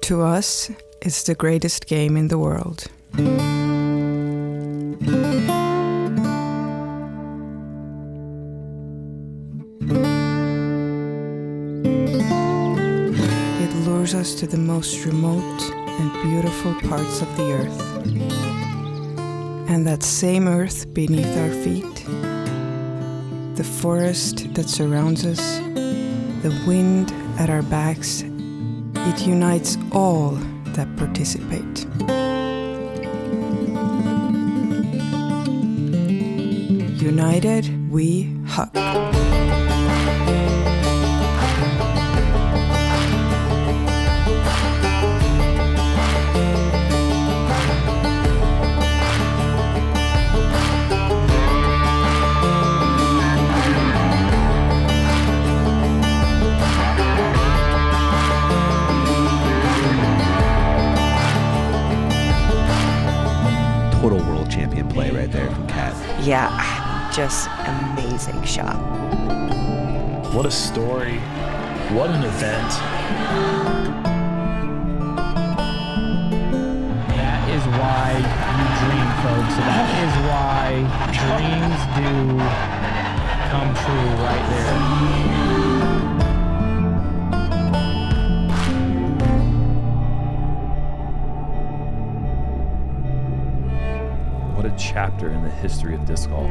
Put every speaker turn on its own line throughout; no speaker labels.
To us, it's the greatest game in the world. It lures us to the most remote and beautiful parts of the earth. And that same earth beneath our feet, the forest that surrounds us, the wind at our backs, it unites all that participate. United, we hug.
Total world champion play right there from Kat.
Yeah, just amazing shot.
What a story. What an event.
That is why you dream, folks. That is why dreams do come true right there.
What a chapter in the history of disc golf.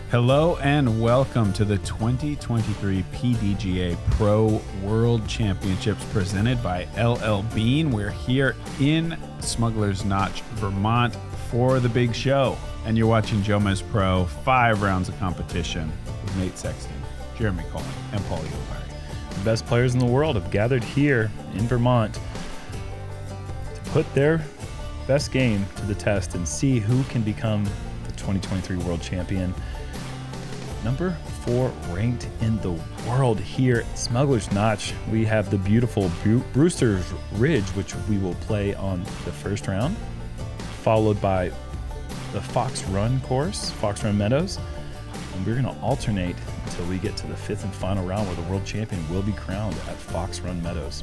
Hello and welcome to the 2023 PDGA Pro World Championships presented by LL Bean. We're here in Smuggler's Notch, Vermont for the big show. And you're watching JomezPro, 5 rounds of competition with Nate Sexton, Jeremy Koliing, and Ulibarri.
The best players in the world have gathered here in Vermont to put their best game to the test and see who can become the 2023 World Champion. Number 4 ranked in the world here at Smuggler's Notch. We have the beautiful Brewster's Ridge, which we will play on the first round, followed by the Fox Run course, Fox Run Meadows. And we're going to alternate until we get to the 5th and final round where the world champion will be crowned at Fox Run Meadows.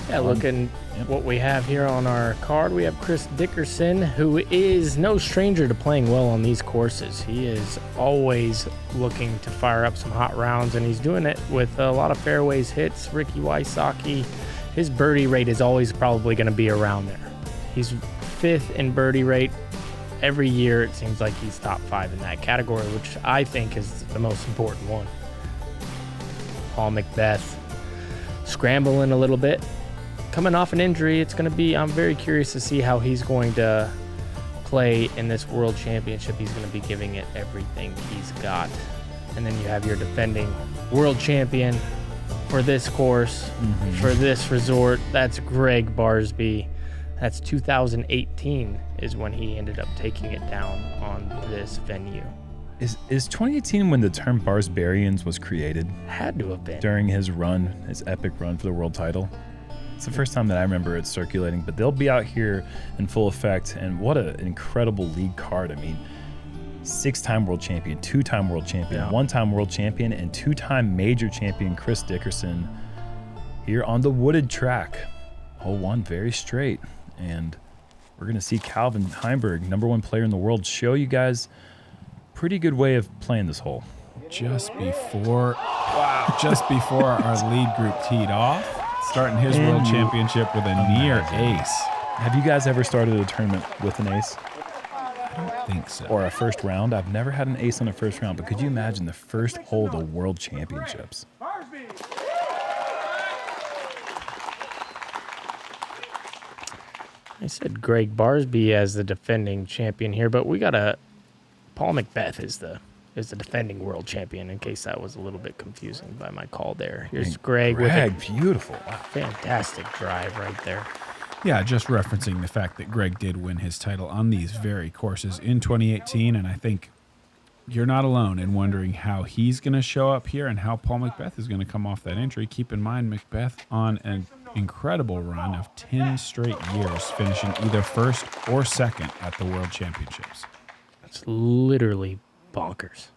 Yeah, looking what we have here on our card, we have Chris Dickerson, who is no stranger to playing well on these courses. He is always looking to fire up some hot rounds, and he's doing it with a lot of fairways hits. Ricky Wysocki, his birdie rate is always probably going to be around there. He's 5th in birdie rate. Every year it seems like he's top 5 in that category, which I think is the most important one. Paul McBeth scrambling a little bit. Coming off an injury, I'm very curious to see how he's going to play in this World Championship. He's going to be giving it everything he's got. And then you have your defending World Champion for this course, for this resort. That's Gregg Barsby. That's 2018 is when he ended up taking it down on this venue.
Is 2018 when the term Barsbarians was created?
Had to have been.
During his run, his epic run for the world title. It's the first time that I remember it circulating, but they'll be out here in full effect. And what an incredible league card. I mean, 6-time world champion, 2-time world champion, 1-time world champion, and 2-time major champion Chris Dickerson here on the wooded track. Hole 1, very straight. And we're going to see Calvin Heimberg, number 1 player in the world, show you guys a pretty good way of playing this hole.
Just before our lead group teed off, starting his world championship with a near ace.
Have you guys ever started a tournament with an ace?
I don't think so.
Or a first round? I've never had an ace on a first round, but could you imagine the first hole of the world championships?
I said Gregg Barsby as the defending champion here, but we got Paul McBeth is the defending world champion, in case that was a little bit confusing by my call there. Here's Gregg with
beautiful.
Wow, fantastic drive right there.
Yeah, just referencing the fact that Gregg did win his title on these very courses in 2018, and I think you're not alone in wondering how he's going to show up here and how Paul McBeth is going to come off that injury. Keep in mind, McBeth on an incredible run of 10 straight years, finishing either first or second at the World Championships.
It's literally bonkers.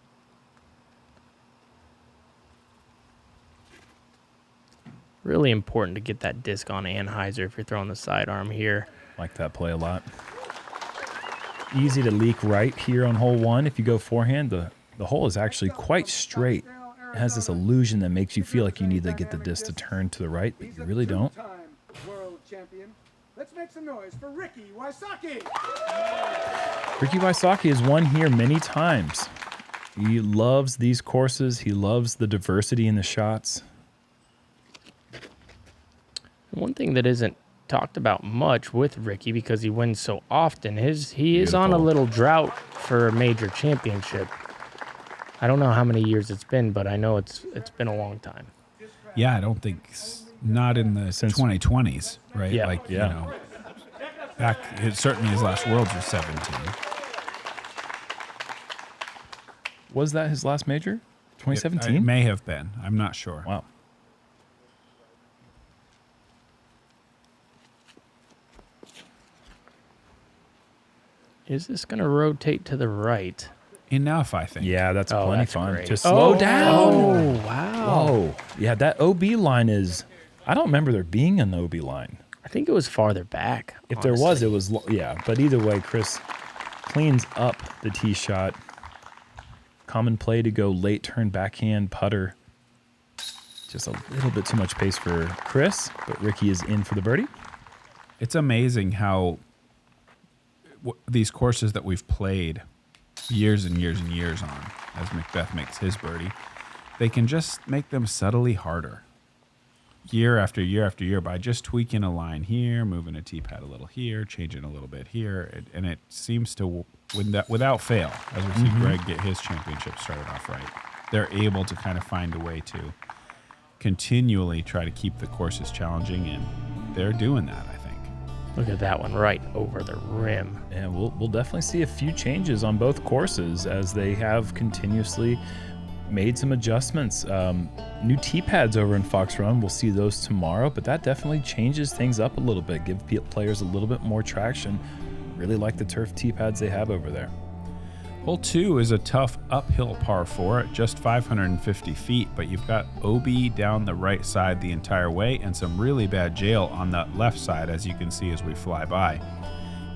Really important to get that disc on Anheuser if you're throwing the sidearm here.
Like that play a lot. Easy to leak right here on hole 1. If you go forehand, the hole is actually quite straight. It has this illusion that makes you feel like you need to get the disc to turn to the right, but you really don't.
World champion. Let's make some noise for Ricky Wysocki.
Ricky Wysocki has won here many times. He loves these courses. He loves the diversity in the shots.
One thing that isn't talked about much with Ricky because he wins so often is he is on a little drought for a major championship. I don't know how many years it's been, but I know it's been a long time.
Yeah, I don't think not in the 2020s, right?
Yeah.
Like, you know, back, certainly his last Worlds was 17.
Was that his last major? 2017?
It may have been. I'm not sure.
Wow.
Is this going to rotate to the right?
Enough, I think.
Yeah, that's plenty
that's
fun.
great.
Just slow down.
Oh, wow.
Whoa. Yeah, that OB line is... I don't remember there being an OB line.
I think it was farther back.
If there was, it was... Yeah, but either way, Chris cleans up the tee shot. Common play to go late turn backhand putter. Just a little bit too much pace for Chris, but Ricky is in for the birdie.
It's amazing how these courses that we've played years and years and years on, as McBeth makes his birdie, they can just make them subtly harder year after year after year by just tweaking a line here, moving a tee pad a little here, changing a little bit here, and it seems to, without fail, as we see Gregg get his championship started off right, they're able to kind of find a way to continually try to keep the courses challenging, and they're doing that, I think.
Look at that one right over the rim.
Yeah, we'll definitely see a few changes on both courses as they have continuously made some adjustments. New tee pads over in Fox Run, we'll see those tomorrow, but that definitely changes things up a little bit, give players a little bit more traction. Really like the turf tee pads they have over there.
Hole 2 is a tough uphill par 4 at just 550 feet, but you've got OB down the right side the entire way and some really bad jail on the left side, as you can see as we fly by.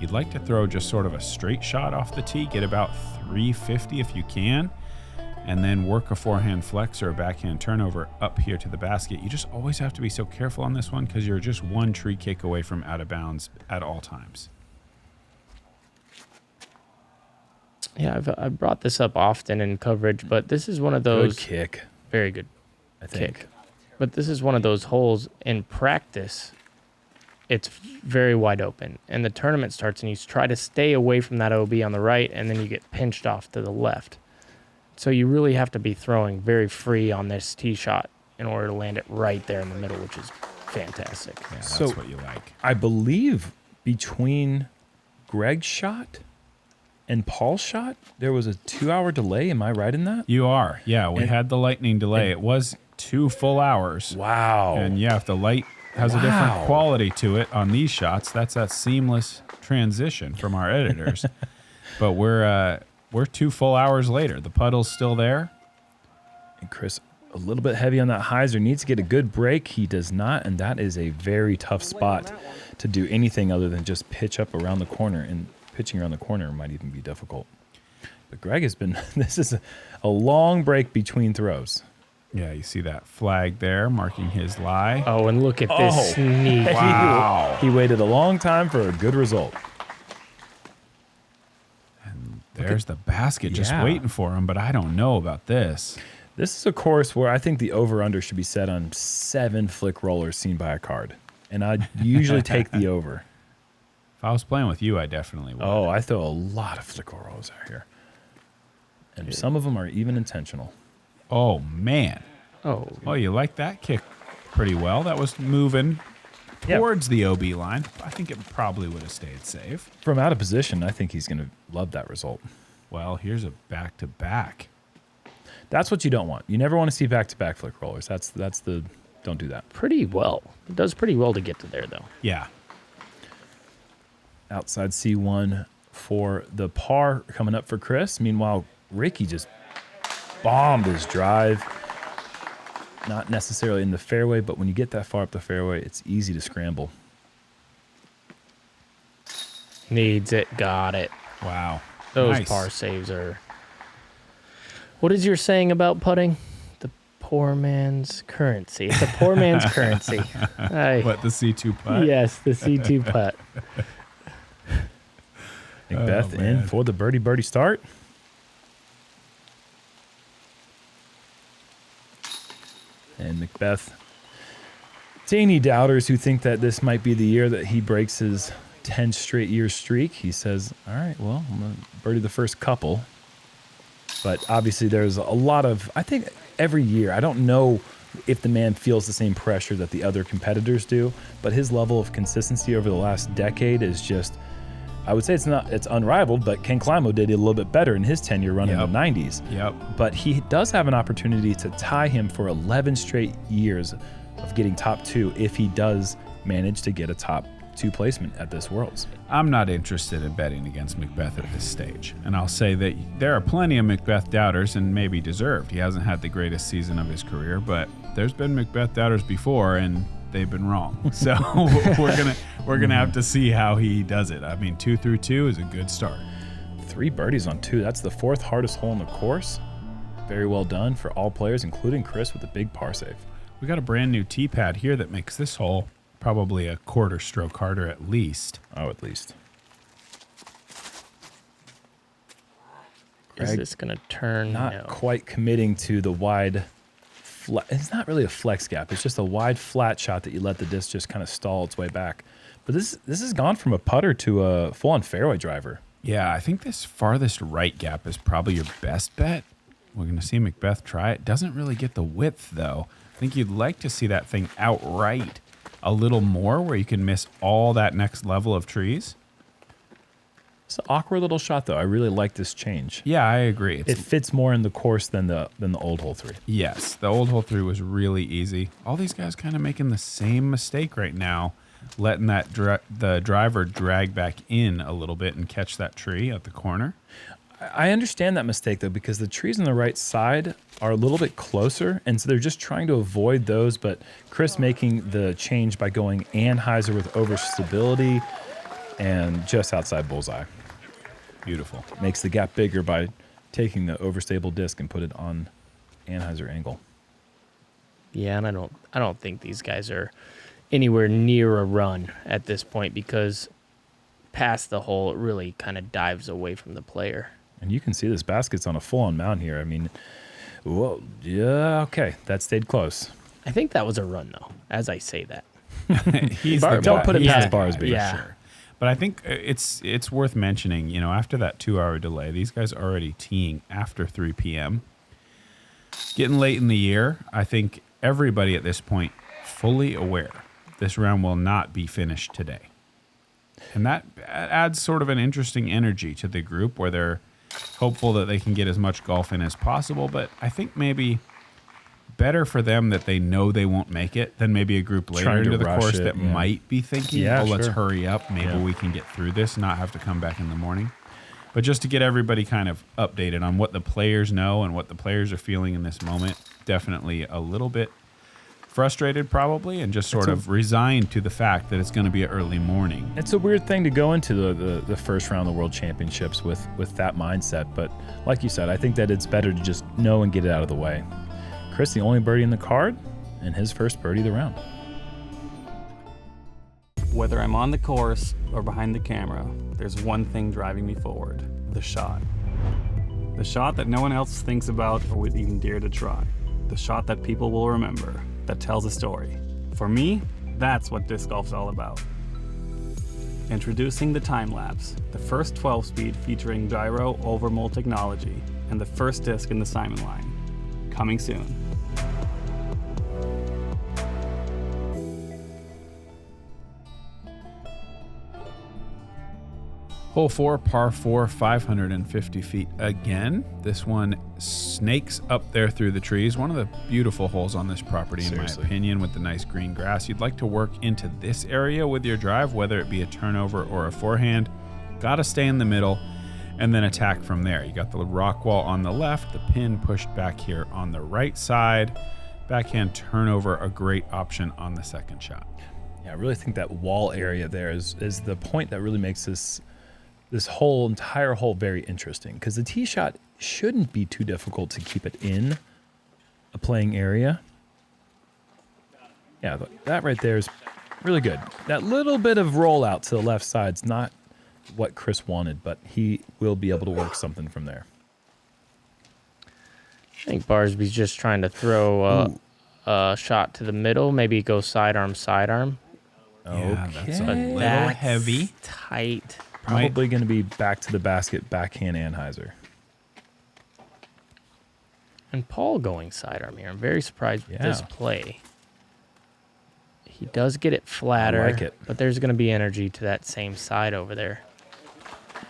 You'd like to throw just sort of a straight shot off the tee, get about 350 if you can, and then work a forehand flex or a backhand turnover up here to the basket. You just always have to be so careful on this one because you're just one tree kick away from out of bounds at all times.
Yeah, I've brought this up often in coverage, but this is one of those...
Good kick.
Very good
I think.
kick. But this is one of those holes in practice, it's very wide open. And the tournament starts and you try to stay away from that OB on the right, and then you get pinched off to the left. So you really have to be throwing very free on this tee shot in order to land it right there in the middle, which is fantastic.
Yeah, that's
So-
what you like.
I believe between Gregg's shot and Paul's shot, there was a 2-hour delay. Am I right in that?
You are. Yeah, we had the lightning delay. It was 2 full hours.
Wow.
And yeah, if the light has a different quality to it on these shots, that's that seamless transition from our editors. But we're 2 full hours later. The puddle's still there.
And Chris, a little bit heavy on that hyzer, needs to get a good break. He does not, and that is a very tough spot to do anything other than just pitch up around the corner, and pitching around the corner might even be difficult. But Gregg has been, this is a long break between throws.
Yeah, you see that flag there marking his lie.
Oh, and look at this sneak.
Wow.
He waited a long time for a good result.
And there's the basket just
Yeah.
waiting for him, but I don't know about this.
This is a course where I think the over-under should be set on 7 flick rollers seen by a card. And I usually take the over.
If I was playing with you, I definitely would.
Oh, I throw a lot of flick rollers out here. And some of them are even intentional.
Oh, man.
Oh,
Oh, you like that kick pretty well. That was moving towards the OB line. I think it probably would have stayed safe.
From out of position, I think he's going to love that result.
Well, here's a back-to-back.
That's what you don't want. You never want to see back-to-back flick rollers. That's the don't do that.
Pretty well. It does pretty well to get to there, though.
Yeah.
Outside C1 for the par coming up for Chris. Meanwhile, Ricky just bombed his drive. Not necessarily in the fairway, but when you get that far up the fairway, it's easy to scramble.
Needs it. Got it.
Wow.
Those
Nice.
par saves are... What is your saying about putting? The poor man's currency. It's a poor man's currency.
What, the C2 putt?
Yes, the C2 putt.
McBeth in for the birdie start. And McBeth, to any doubters who think that this might be the year that he breaks his 10 straight year streak, he says, all right, well, I'm going to birdie the first couple. But obviously there's a lot of, I think every year, I don't know if the man feels the same pressure that the other competitors do, but his level of consistency over the last decade is just, I would say it's unrivaled, but Ken Climo did it a little bit better in his 10-year run in the 90s.
Yep.
But he does have an opportunity to tie him for 11 straight years of getting top 2 if he does manage to get a top 2 placement at this Worlds.
I'm not interested in betting against McBeth at this stage. And I'll say that there are plenty of McBeth doubters, and maybe deserved. He hasn't had the greatest season of his career, but there's been McBeth doubters before, and they've been wrong. So we're gonna have to see how he does it. I mean, 2 through 2 is a good start.
3 birdies on 2. That's the 4th hardest hole in the course. Very well done for all players, including Chris with a big par save.
We got a brand new tee pad here that makes this hole probably a quarter stroke harder at least.
Oh, at least.
Is
Gregg,
this going to turn?
not
No.
quite committing to the wide it's not really a flex gap. It's just a wide flat shot that you let the disc just kind of stall its way back. But this has gone from a putter to a full-on fairway driver.
Yeah, I think this farthest right gap is probably your best bet. We're going to see McBeth try it. Doesn't really get the width, though. I think you'd like to see that thing outright a little more where you can miss all that next level of trees.
It's an awkward little shot, though. I really like this change.
Yeah, I agree.
It fits more in the course than the old hole 3.
Yes, the old hole 3 was really easy. All these guys kind of making the same mistake right now, letting that the driver drag back in a little bit and catch that tree at the corner.
I understand that mistake, though, because the trees on the right side are a little bit closer, and so they're just trying to avoid those. But Chris making the change by going Anheuser with overstability and just outside bullseye.
Beautiful.
Makes the gap bigger by taking the overstable disc and put it on Anheuser angle.
Yeah, and I don't think these guys are anywhere near a run at this point because past the hole, it really kind of dives away from the player.
And you can see this basket's on a full-on mount here. I mean, whoa, yeah, okay, that stayed close.
I think that was a run, though, as I say that.
Don't put it past
Yeah,
Barsby.
yeah.
Sure. But I think it's worth mentioning, you know, after that 2-hour delay, these guys are already teeing after 3 p.m. Getting late in the year, I think everybody at this point fully aware this round will not be finished today. And that adds sort of an interesting energy to the group where they're hopeful that they can get as much golf in as possible. But I think maybe better for them that they know they won't make it than maybe a group later
Trying to
into the
rush
course
it,
that
yeah.
might be thinking,
Yeah,
let's
sure.
hurry up. Maybe
Yeah.
we can get through this and not have to come back in the morning. But just to get everybody kind of updated on what the players know and what the players are feeling in this moment, definitely a little bit frustrated probably and just sort of resigned to the fact that it's going to be an early morning.
It's a weird thing to go into the first round of the World Championships with that mindset. But like you said, I think that it's better to just know and get it out of the way. Chris, the only birdie in the card, and his first birdie of the round.
Whether I'm on the course or behind the camera, there's one thing driving me forward: the shot. The shot that no one else thinks about or would even dare to try. The shot that people will remember, that tells a story. For me, that's what disc golf's all about. Introducing the time lapse, the first 12-speed featuring gyro over mold technology, and the first disc in the Simon line. Coming soon.
Hole 4, par 4, 550 feet again. This one snakes up there through the trees. One of the beautiful holes on this property, in my opinion, with the nice green grass. You'd like to work into this area with your drive, whether it be a turnover or a forehand. Got to stay in the middle and then attack from there. You got the rock wall on the left, the pin pushed back here on the right side. Backhand turnover, a great option on the second shot.
Yeah, I really think that wall area there is the point that really makes this whole entire hole very interesting, because the tee shot shouldn't be too difficult to keep it in a playing area. Yeah, that right there is really good. That little bit of rollout to the left side's not what Chris wanted, but he will be able to work something from there.
I think Barsby's just trying to throw a shot to the middle, maybe go sidearm.
Yeah, that's a little heavy.
Tight.
Probably going to be back to the basket, backhand Anheuser.
And Paul going sidearm here. I'm very surprised with this play. He does get it flatter,
I like it.
but there's going to be energy to that same side over there.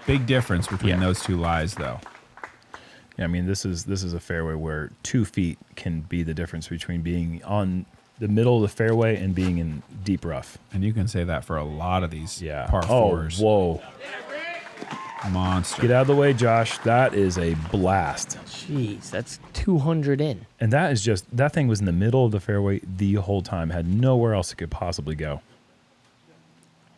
Big difference between those two lies, though.
Yeah, I mean, this is a fairway where 2 feet can be the difference between being on the middle of the fairway and being in deep rough.
And you can say that for a lot of these par fours.
Whoa.
Monster.
Get out of the way, Josh. That is a blast.
Jeez, that's 200 in.
And that thing was in the middle of the fairway the whole time. Had nowhere else it could possibly go.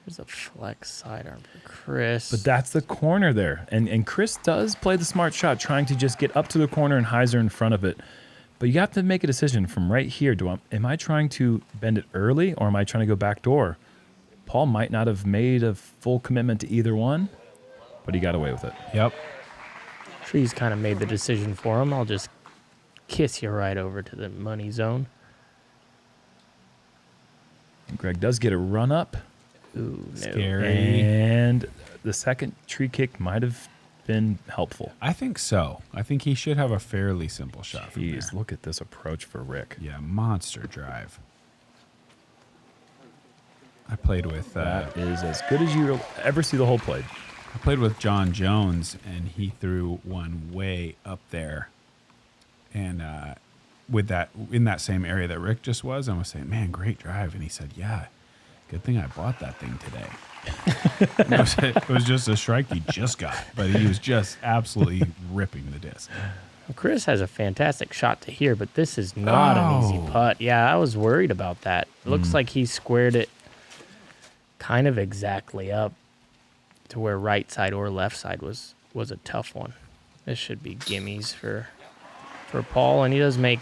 There's a flex sidearm for Chris.
But that's the corner there. And Chris does play the smart shot, trying to just get up to the corner and hyzer in front of it. But you have to make a decision from right here. Am I trying to bend it early, or am I trying to go back door? Paul might not have made a full commitment to either one, but he got away with it.
Yep.
Trees kind of made the decision for him. I'll just kiss you right over to the money zone.
Gregg does get a run up.
Ooh, no.
Scary.
And the second tree kick might have been helpful.
I think so. I think he should have a fairly simple shot from there.
Jeez, look at this approach for Rick.
Yeah, monster drive. I played with...
that is as good as you ever see the hole played.
I played with John Jones, and he threw one way up there. And with that, in that same area that Rick just was, I was saying, man, great drive. And he said, yeah, good thing I bought that thing today. It was just a strike he just got, but he was just absolutely ripping the disc.
Well, Chris has a fantastic shot to here, but this is not an easy putt. Yeah, I was worried about that. It looks like he squared it kind of exactly up to where right side or left side was a tough one. This should be gimmies for Paul, and he does make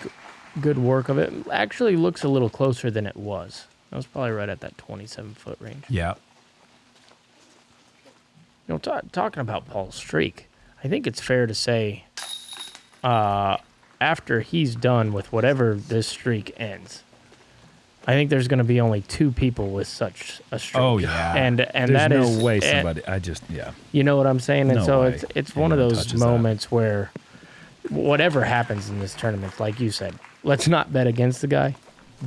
good work of it. Actually looks a little closer than it was. That was probably right at that 27-foot range.
Yeah.
You know, talking about Paul's streak, I think it's fair to say after he's done with whatever this streak ends, I think there's going to be only 2 people with such a streak.
Oh, yeah.
And
There's
that
no
is
way
and
somebody,
You know what I'm saying? And
No
so
way
it's one of
anyone
those
touches that.
moments where whatever happens in this tournament, like you said, let's not bet against the guy.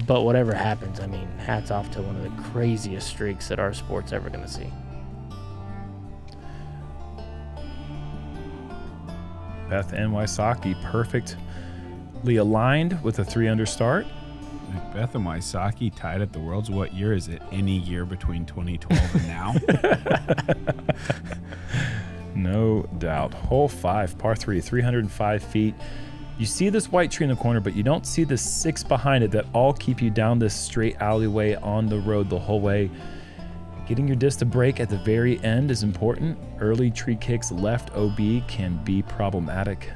But whatever happens, I mean, hats off to one of the craziest streaks that our sport's ever going to see.
Beth and Wysocki perfectly aligned with a 3-under start.
McBeth and Wysocki tied at the Worlds. What year is it? Any year between 2012 and now?
No doubt. Hole 5, par 3, 305 feet. You see this white tree in the corner, but you don't see the 6 behind it that all keep you down this straight alleyway on the road the whole way. Getting your disc to break at the very end is important. Early tree kicks left OB can be problematic,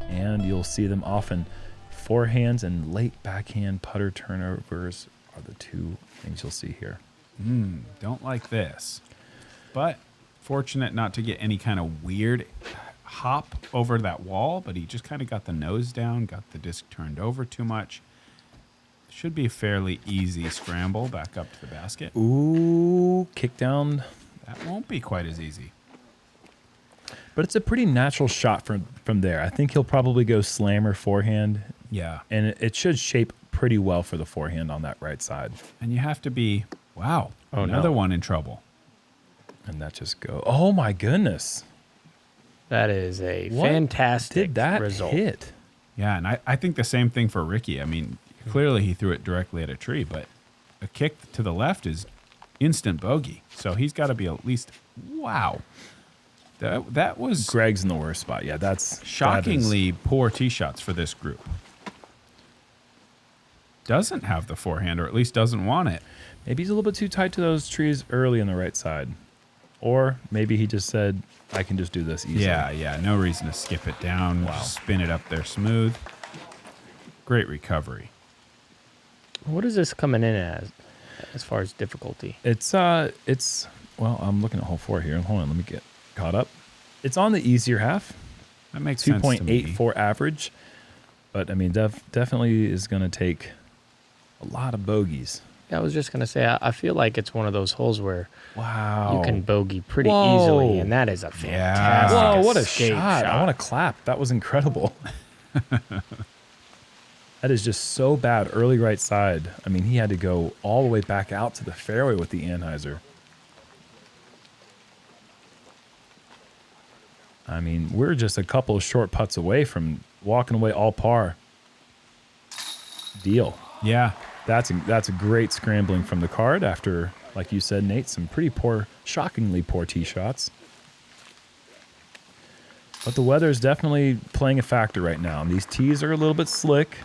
and you'll see them often. Forehands and late backhand putter turnovers are the 2 things you'll see here.
Don't like this. But fortunate not to get any kind of weird hop over that wall, but he just kind of got the nose down, got the disc turned over too much. Should be a fairly easy scramble back up to the basket.
Ooh, kick down.
That won't be quite as easy.
But it's a pretty natural shot from there. I think he'll probably go slammer forehand.
Yeah.
And it should shape pretty well for the forehand on that right side.
And you have to be, wow, another one in trouble.
And that just go. Oh my goodness!
That is a
What
fantastic
did that
result.
hit?
Yeah, and I think the same thing for Ricky. I mean, clearly he threw it directly at a tree, but a kick to the left is instant bogey. So he's got to be at least, wow. That was
Gregg's in the worst spot. Yeah, that's
shockingly poor tee shots for this group. Doesn't have the forehand, or at least doesn't want it.
Maybe he's a little bit too tight to those trees early on the right side. Or maybe he just said, I can just do this easily.
Yeah. No reason to skip it down.
Wow.
Just spin it up there smooth. Great recovery.
What is this coming in as far as difficulty?
It's well, I'm looking at hole 4 here. Hold on, let me get caught up. It's on the easier half.
That makes sense to me.
2.84 average. But I mean, definitely is going to take a lot of bogeys.
I was just going to say, I feel like it's one of those holes where
Wow.
you can bogey pretty
Whoa.
easily, and that is a fantastic
Whoa, what a
escape
shot. I want to clap. That was incredible. That is just so bad early right side. I mean, he had to go all the way back out to the fairway with the Anheuser. I mean, we're just a couple of short putts away from walking away all par. Deal.
Yeah.
That's a great scrambling from the card after, like you said, Nate, some pretty poor, shockingly poor tee shots. But the weather is definitely playing a factor right now. And these tees are a little bit slick.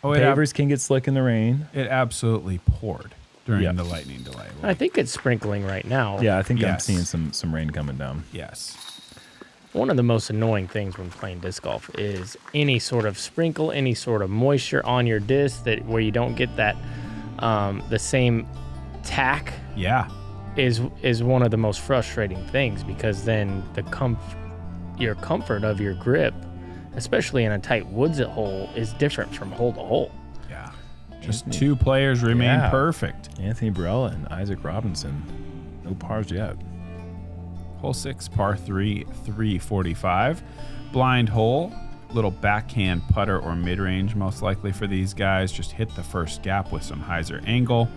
Pavers can get slick in the rain.
It absolutely poured during the lightning delay.
I think it's sprinkling right now.
Yeah, I think I'm
Yes.
seeing some rain coming down.
Yes.
One of the most annoying things when playing disc golf is any sort of sprinkle, any sort of moisture on your disc where you don't get that the same tack.
Yeah.
is one of the most frustrating things, because then your comfort of your grip, especially in a tight woods hole, is different from hole to hole.
Yeah. Just two players remain perfect.
Anthony Barella and Isaac Robinson. No pars yet.
Hole 6, par 3, 345. Blind hole, little backhand putter or mid-range most likely for these guys. Just hit the first gap with some hyzer angle.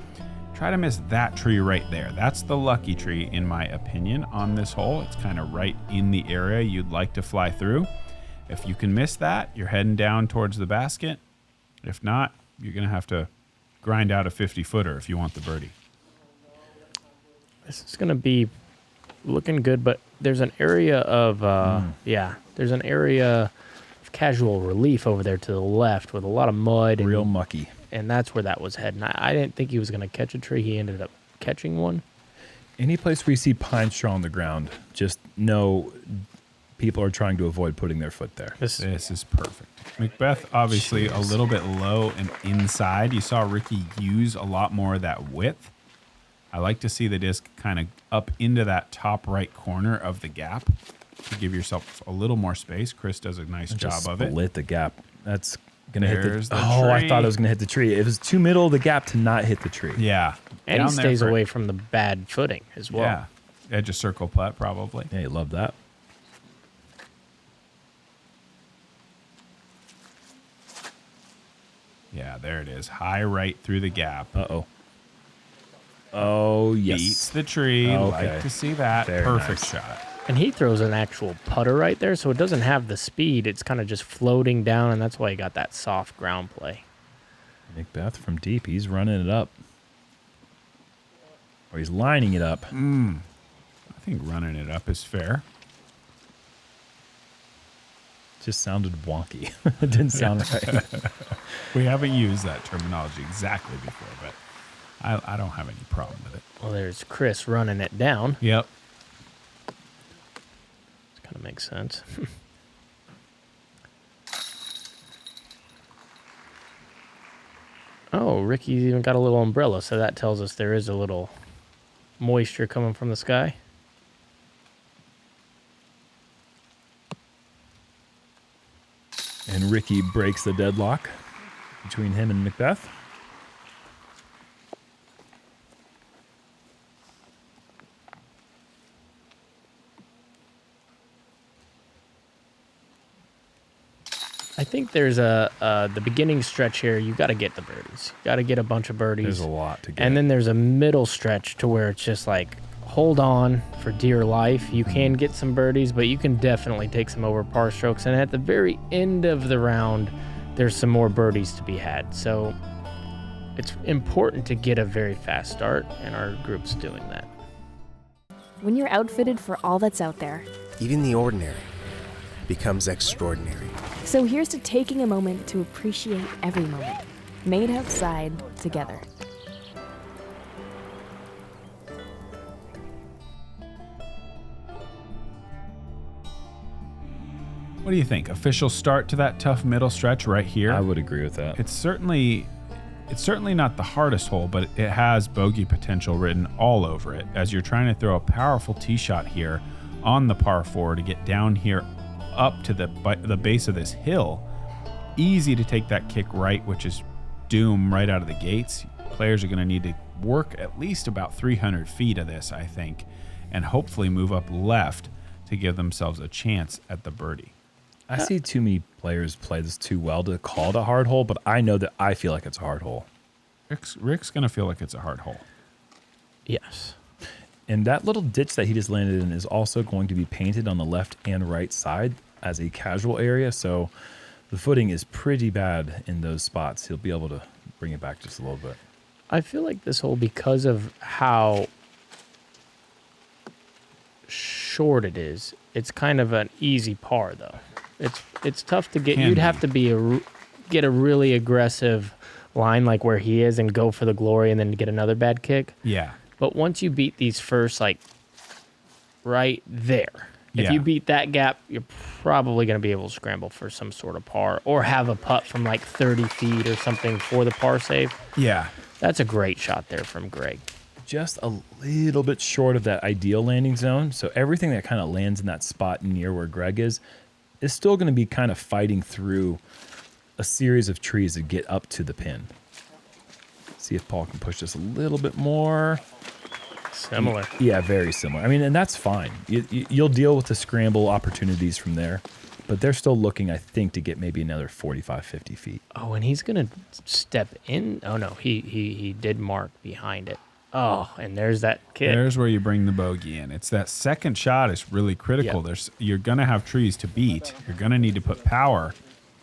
Try to miss that tree right there. That's the lucky tree, in my opinion, on this hole. It's kind of right in the area you'd like to fly through. If you can miss that, you're heading down towards the basket. If not, you're going to have to grind out a 50-footer if you want the birdie.
This is going to be looking good, but there's an area of there's an area of casual relief over there to the left with a lot of mud and
Real mucky.
and that's where that was heading. I didn't think he was going to catch a tree. He ended up catching one.
Any place where you see pine straw on the ground, just know people are trying to avoid putting their foot there.
This is perfect. McBeth, obviously a little bit low and inside. You saw Ricky use a lot more of that width. I like to see the disc kind of up into that top right corner of the gap to give yourself a little more space. Chris does a nice job of it.
Split the gap. That's going to hit
There's the
I
tree.
thought it was going to hit the tree. It was too middle of the gap to not hit the tree.
Yeah.
And
Down
he
there
stays
for-
away from the bad footing as well.
Yeah. Edge of circle putt, probably.
Yeah, you love that.
Yeah, there it is. High right through the gap.
Uh-oh. Oh, yes.
Beats the tree.
Okay.
Like to see that.
Very
Perfect
nice.
shot.
And he throws an actual putter right there, so it doesn't have the speed. It's kind of just floating down, and that's why he got that soft ground play.
McBeth from deep. He's running it up. Or he's lining it up.
I think running it up is fair.
Just sounded wonky. It didn't sound right.
We haven't used that terminology exactly before, but I don't have any problem with it.
Well, there's Chris running it down.
Yep.
Kind of makes sense. Oh, Ricky's even got a little umbrella, so that tells us there is a little moisture coming from the sky.
And Ricky breaks the deadlock between him and McBeth.
I think there's the beginning stretch here. You got to get the birdies. Got to get a bunch of birdies.
There's a lot to get.
And then there's a middle stretch to where it's just like hold on for dear life. You can get some birdies, but you can definitely take some over par strokes. And at the very end of the round, there's some more birdies to be had. So it's important to get a very fast start, and our group's doing that.
When you're outfitted for all that's out there.
Even the ordinary becomes extraordinary.
So here's to taking a moment to appreciate every moment. Made outside together.
What do you think? Official start to that tough middle stretch right here?
I would agree with that.
It's certainly not the hardest hole, but it has bogey potential written all over it as you're trying to throw a powerful tee shot here on the par 4 to get down here up to the base of this hill. Easy to take that kick right, which is doom right out of the gates. Players are going to need to work at least about 300 feet of this, I think, and hopefully move up left to give themselves a chance at the birdie.
I see too many players play this too well to call it a hard hole, but I know that I feel like it's a hard hole.
Rick's going to feel like it's a hard hole.
Yes.
And that little ditch that he just landed in is also going to be painted on the left and right side as a casual area, so the footing is pretty bad in those spots. He'll be able to bring it back just a little bit.
I feel like this hole, because of how short it is, it's kind of an easy par, though. It's tough to get. You'd have to get a really aggressive line like where he is and go for the glory and then get another bad kick.
Yeah.
But once you beat these first, like, right there, if you beat that gap, you're probably going to be able to scramble for some sort of par or have a putt from like 30 feet or something for the par save.
Yeah.
That's a great shot there from Gregg.
Just a little bit short of that ideal landing zone. So everything that kind of lands in that spot near where Gregg is still going to be kind of fighting through a series of trees to get up to the pin. See if Paul can push this a little bit more.
Similar.
Yeah, very similar. I mean, and that's fine. You'll deal with the scramble opportunities from there, but they're still looking, I think, to get maybe another 45, 50 feet.
Oh, and he's going to step in. Oh, no, he did mark behind it. Oh, and there's that kick.
There's where you bring the bogey in. It's that second shot is really critical.
Yep.
You're going to have trees to beat. You're going to need to put power.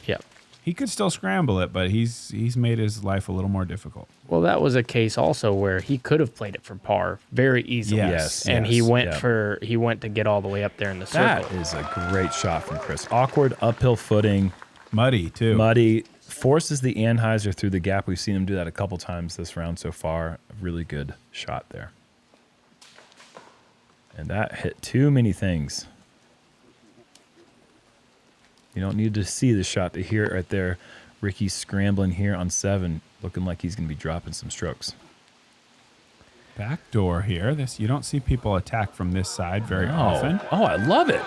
Yep.
He could still scramble it, but he's made his life a little more difficult.
Well, that was a case also where he could have played it for par very easily.
Yes.
And he went to get all the way up there in the circle.
That is a great shot from Chris. Awkward uphill footing.
Muddy, too.
Muddy. Forces the Anheuser through the gap. We've seen him do that a couple times this round so far. A really good shot there. And that hit too many things. You don't need to see the shot to hear it right there. Ricky's scrambling here on 7, looking like he's going to be dropping some strokes.
Backdoor here. You don't see people attack from this side very often.
Oh, I love it.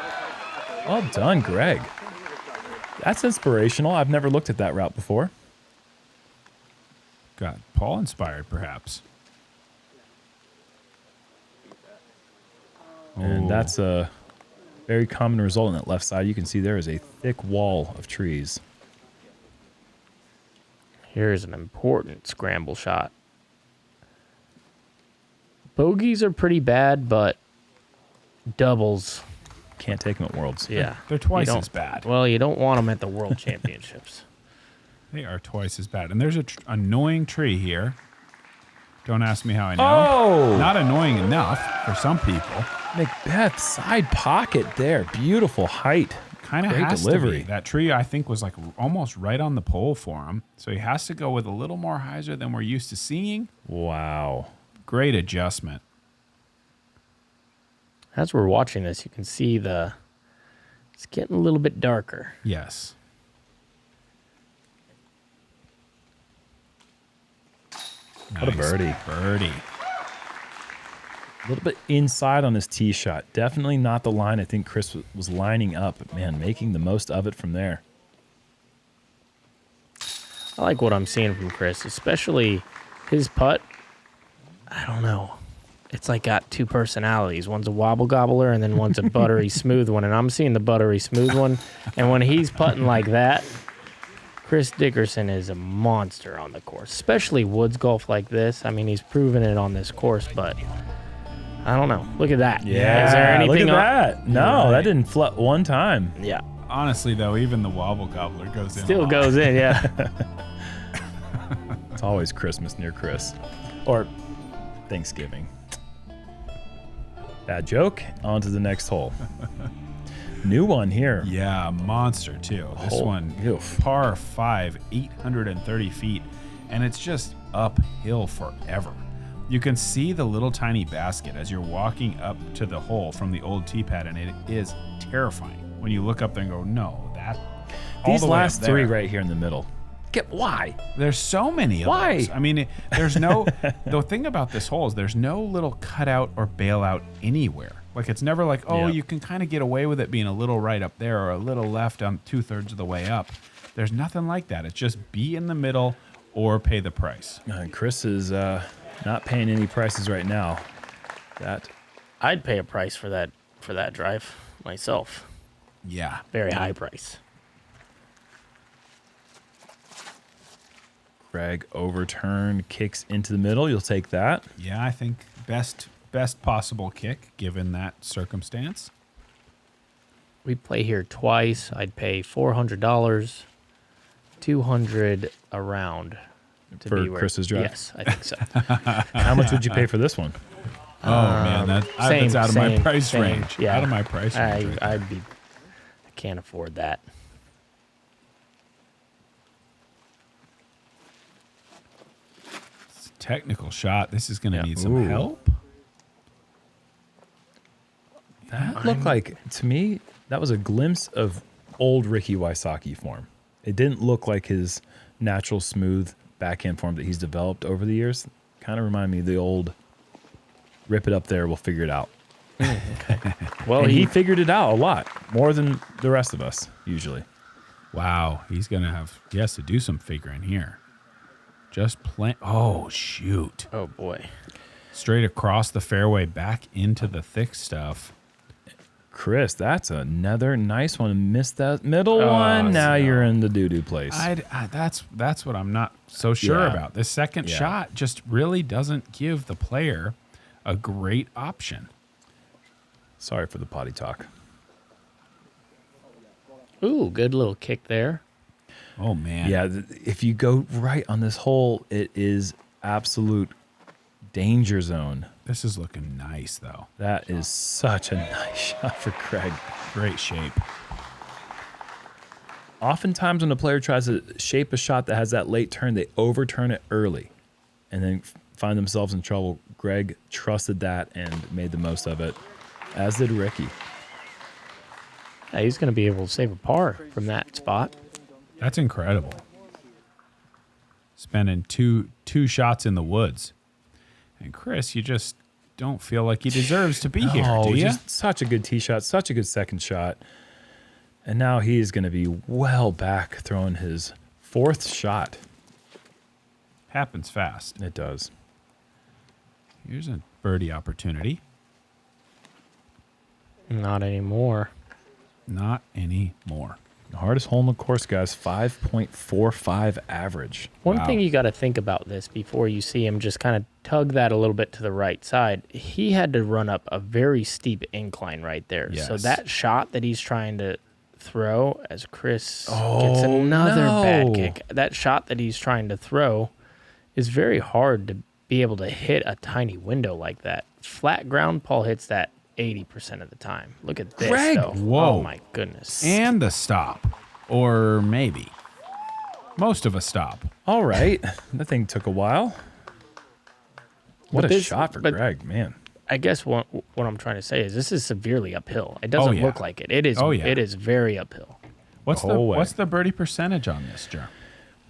Well done, Gregg. That's inspirational. I've never looked at that route before.
Got Paul inspired, perhaps.
And that's a very common result on that left side. You can see there is a thick wall of trees.
Here's an important scramble shot. Bogeys are pretty bad, but doubles...
Can't take them at Worlds.
Yeah.
They're twice as bad.
Well, you don't want them at the World Championships.
They are twice as bad. And there's an annoying tree here. Don't ask me how I know.
Oh!
Not annoying enough for some people.
McBeth, side pocket there. Beautiful height.
Kind of has delivery. To be. That tree, I think, was like almost right on the pole for him. So he has to go with a little more hyzer than we're used to seeing.
Wow.
Great adjustment.
As we're watching this, you can see it's getting a little bit darker.
Yes.
What a birdie.
Birdie.
A little bit inside on his tee shot. Definitely not the line I think Chris was lining up. But man, making the most of it from there.
I like what I'm seeing from Chris, especially his putt. I don't know. It's like got two personalities. One's a wobble gobbler and then one's a buttery smooth one. And I'm seeing the buttery smooth one. And when he's putting like that, Chris Dickerson is a monster on the course, especially woods golf like this. I mean, he's proven it on this course, but I don't know. Look at that.
Yeah,
Is there anything
look at that. No,
right.
that didn't flut one time.
Yeah.
Honestly, though, even the wobble gobbler goes in.
Still goes in, yeah.
It's always Christmas near Chris. Or Thanksgiving. Bad joke. On to the next hole. New one here.
Yeah, monster too. This one, par 5, 830 feet, and it's just uphill forever. You can see the little tiny basket as you're walking up to the hole from the old tee pad, and it is terrifying when you look up there and go, no, that.
These last three right here in the middle. Why?
There's so many of those. I mean, there's no. The thing about this hole is there's no little cutout or bailout anywhere. Like it's never like, oh, you can kind of get away with it being a little right up there or a little left on 2/3 of the way up. There's nothing like that. It's just be in the middle or pay the price.
Chris is not paying any prices right now.
I'd pay a price for that drive myself.
Yeah,
very high price.
Gregg overturn, kicks into the middle. You'll take that.
Yeah, I think best possible kick given that circumstance.
We play here twice. I'd pay $400, $200 a round to
for
be where
Chris's drive.
Yes, I think so.
How much would you pay for this one?
Oh man, that's out of my price range.
Yeah,
out of my price range.
I can't afford that.
It's a technical shot. This is going to need some help.
That looked like, to me, that was a glimpse of old Ricky Wysocki form. It didn't look like his natural smooth backhand form that he's developed over the years. Kind of reminded me of the old rip it up there, we'll figure it out.
Okay. Well,
and he figured it out a lot, more than the rest of us, usually.
Wow, he has to do some figuring here. Just play. Oh, shoot.
Oh, boy.
Straight across the fairway, back into the thick stuff.
Chris, that's another nice one. Missed that middle one. Now you're in the doo-doo place.
That's what I'm not so sure about. The second shot just really doesn't give the player a great option.
Sorry for the potty talk.
Ooh, good little kick there.
Oh, man.
Yeah, if you go right on this hole, it is absolute danger zone.
This is looking nice, though.
That is such a nice shot for Gregg.
Great shape.
Oftentimes when a player tries to shape a shot that has that late turn, they overturn it early and then find themselves in trouble. Gregg trusted that and made the most of it, as did Ricky.
Yeah, he's going to be able to save a par from that spot.
That's incredible. Spending two shots in the woods. And Chris, you just don't feel like he deserves to be here, do you?
Just such a good tee shot, such a good second shot. And now he's going to be well back throwing his fourth shot.
Happens fast.
It does.
Here's a birdie opportunity.
Not anymore.
Not anymore.
The hardest hole in the course, guys, 5.45 average.
One thing you got to think about this before you see him just kind of tug that a little bit to the right side. He had to run up a very steep incline right there.
Yes.
So that shot that he's trying to throw as Chris gets another bad kick, that shot that he's trying to throw is very hard to be able to hit a tiny window like that. Flat ground, Paul hits that 80% of the time. Look at this,
Gregg!
though.
Whoa.
Oh, my goodness.
And a stop. Or maybe. Most of a stop.
All right. That thing took a while. What
But
a
this-
shot for
but-
Gregg, man.
I guess what I'm trying to say is this is severely uphill. It doesn't look like it. It is.
Oh, yeah.
It is very uphill.
What's
whole way.
what's the birdie percentage on this, Jerm?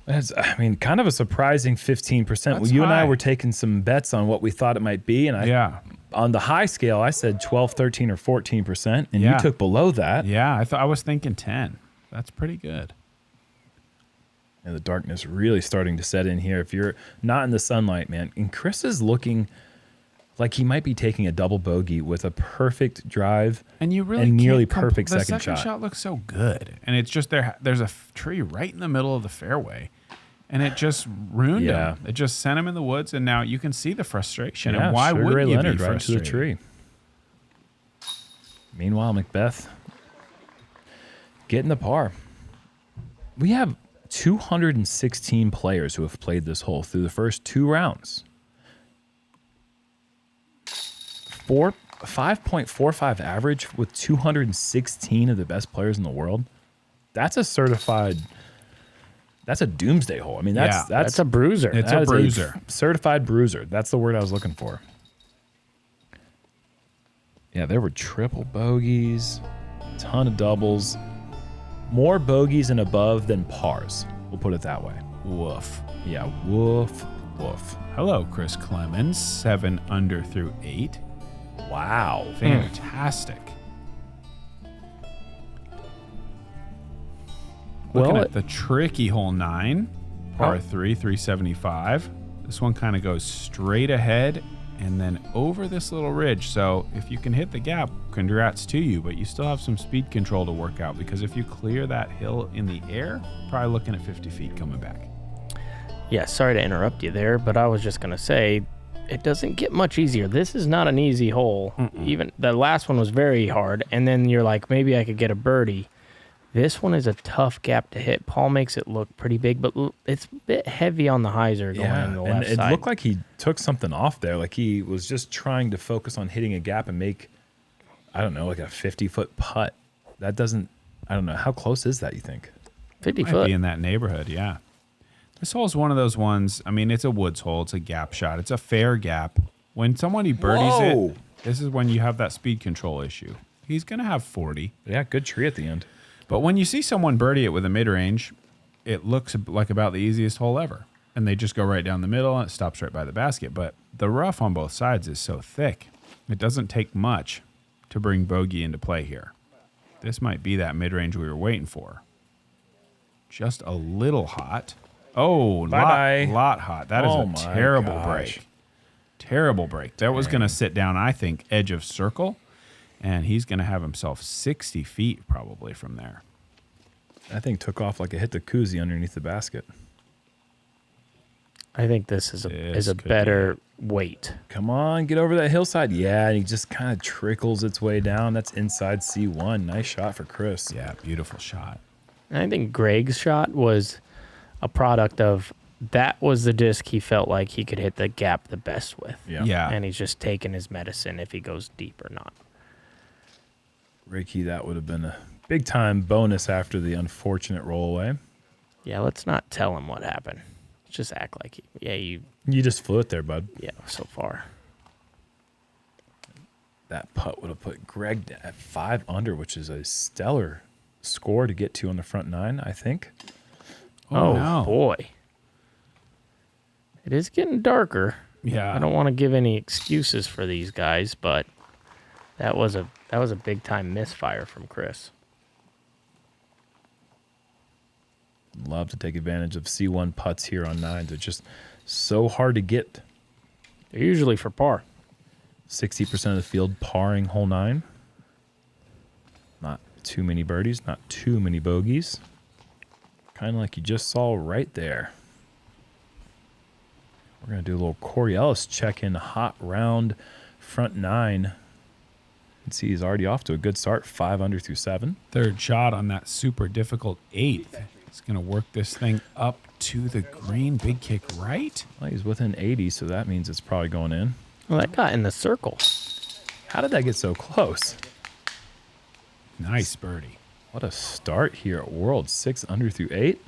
That's, kind of a surprising 15%. Well,
That's
you and I
high.
were taking some bets on what we thought it might be, and on the high scale, I said 12, 13, or 14%, and you took below that.
Yeah, I was thinking 10. That's pretty good.
And the darkness really starting to set in here. If you're not in the sunlight, man, and Chris is looking like he might be taking a double bogey with a perfect drive
and you really
nearly
can't
perfect
the
second shot.
looks so good, and it's just there's a tree right in the middle of the fairway. and it just ruined
Yeah.
him. It just sent him in the woods, and now you can see the frustration.
Yeah,
and why
Sugar
would
Ray
you
Leonard
be
right into the
frustrated?
tree. Meanwhile, McBeth getting the par. We have 216 players who have played this hole through the first 2 rounds. 5.45 average with 216 of the best players in the world. That's a certified. That's a doomsday hole. I mean, that's
a bruiser.
It's a bruiser.
Certified bruiser. That's the word I was looking for. Yeah, there were triple bogeys, ton of doubles, more bogeys and above than pars. We'll put it that way.
Woof.
Yeah, woof, woof.
Hello, Chris Clemens. 7 under through 8.
Wow.
Fantastic.
Well,
Looking at the tricky hole 9, par 3, 375. This one kind of goes straight ahead and then over this little ridge. So if you can hit the gap, congrats to you, but you still have some speed control to work out, because if you clear that hill in the air, probably looking at 50 feet coming back.
Yeah, sorry to interrupt you there, but I was just going to say, it doesn't get much easier. This is not an easy hole. Even the last one was very hard, and then you're like, maybe I could get a birdie. This one is a tough gap to hit. Paul makes it look pretty big, but it's a bit heavy on the hyzer going on the left
and
side.
it looked like he took something off there. Like he was just trying to focus on hitting a gap and make, I don't know, like a 50-foot putt. That doesn't, I don't know. How close is that, you think?
50
Might
foot.
be in that neighborhood, yeah. This hole is one of those ones, I mean, it's a woods hole. It's a gap shot. It's a fair gap. When somebody birdies
Whoa.
it, this is when you have that speed control issue. He's going to have 40.
Yeah, good tree at the end.
But when you see someone birdie it with a mid-range, it looks like about the easiest hole ever. And they just go right down the middle and it stops right by the basket. But the rough on both sides is so thick, it doesn't take much to bring bogey into play here. This might be that mid-range we were waiting for. Just a little hot. Oh, lot hot. That is a terrible break. Terrible break. That was going to sit down, I think, edge of circle. And he's going to have himself 60 feet probably from there.
That thing took off like it hit the koozie underneath the basket.
I think this is a better weight.
Come on, get over that hillside. Yeah, and he just kind of trickles its way down. That's inside C1. Nice shot for Chris.
Yeah, beautiful shot.
And I think Gregg's shot was a product of that was the disc he felt like he could hit the gap the best with.
Yeah.
And he's just taking his medicine if he goes deep or not.
Ricky, that would have been a big-time bonus after the unfortunate rollaway.
Yeah, let's not tell him what happened. Let's just act like you
just flew it there, bud.
Yeah, so far.
That putt would have put Gregg at 5 under, which is a stellar score to get to on the front 9, I think.
Oh,
no.
Boy. It is getting darker.
Yeah.
I don't want to give any excuses for these guys, but that was a big time misfire from Chris.
Love to take advantage of C1 putts here on 9s. They're just so hard to get.
They're usually for par.
60% of the field parring hole 9. Not too many birdies, not too many bogeys. Kind of like you just saw right there. We're going to do a little Corey Ellis check-in hot round front 9. You can see he's already off to a good start, 5 under through 7.
Third shot on that super difficult 8th. He's going to work this thing up to the green. Big kick right.
Well, he's within 80, so that means it's probably going in.
Well, that got in the circle.
How did that get so close?
Nice birdie.
What a start here at World. 6 under through 8.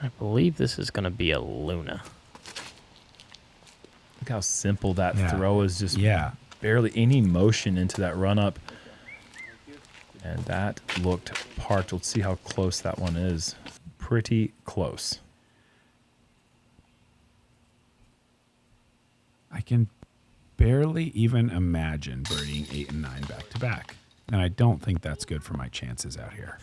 I believe this is going to be a Luna.
Look how simple that throw is. Just barely any motion into that run-up. And that looked parked. Let's see how close that one is. Pretty close.
I can barely even imagine birdieing 8 and 9 back-to-back. And I don't think that's good for my chances out here.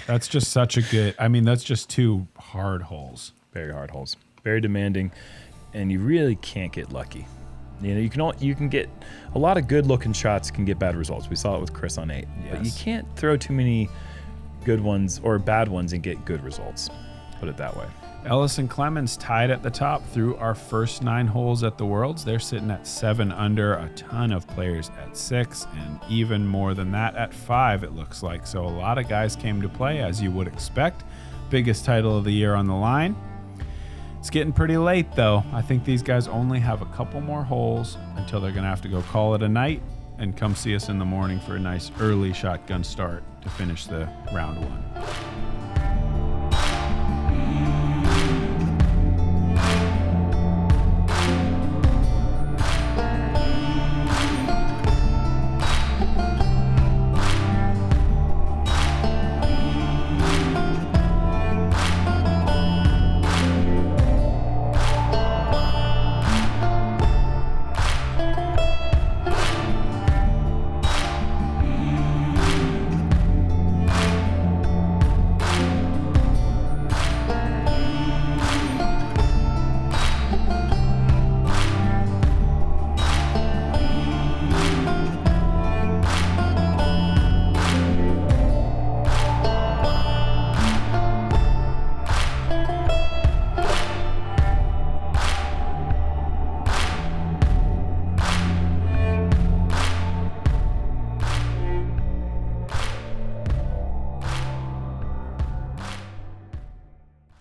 That's just such a good, I mean, that's just 2 hard holes.
Very hard holes. Very demanding. And you really can't get lucky. You know, you can get a lot of good looking shots can get bad results. We saw it with Chris on 8.
Yes.
But you can't throw too many good ones or bad ones and get good results. Put it that way.
Ellis and Clemens tied at the top through our first 9 holes at the Worlds. They're sitting at 7 under, a ton of players at 6, and even more than that at 5, it looks like. So a lot of guys came to play, as you would expect. Biggest title of the year on the line. It's getting pretty late, though. I think these guys only have a couple more holes until they're going to have to go call it a night and come see us in the morning for a nice early shotgun start to finish the round 1.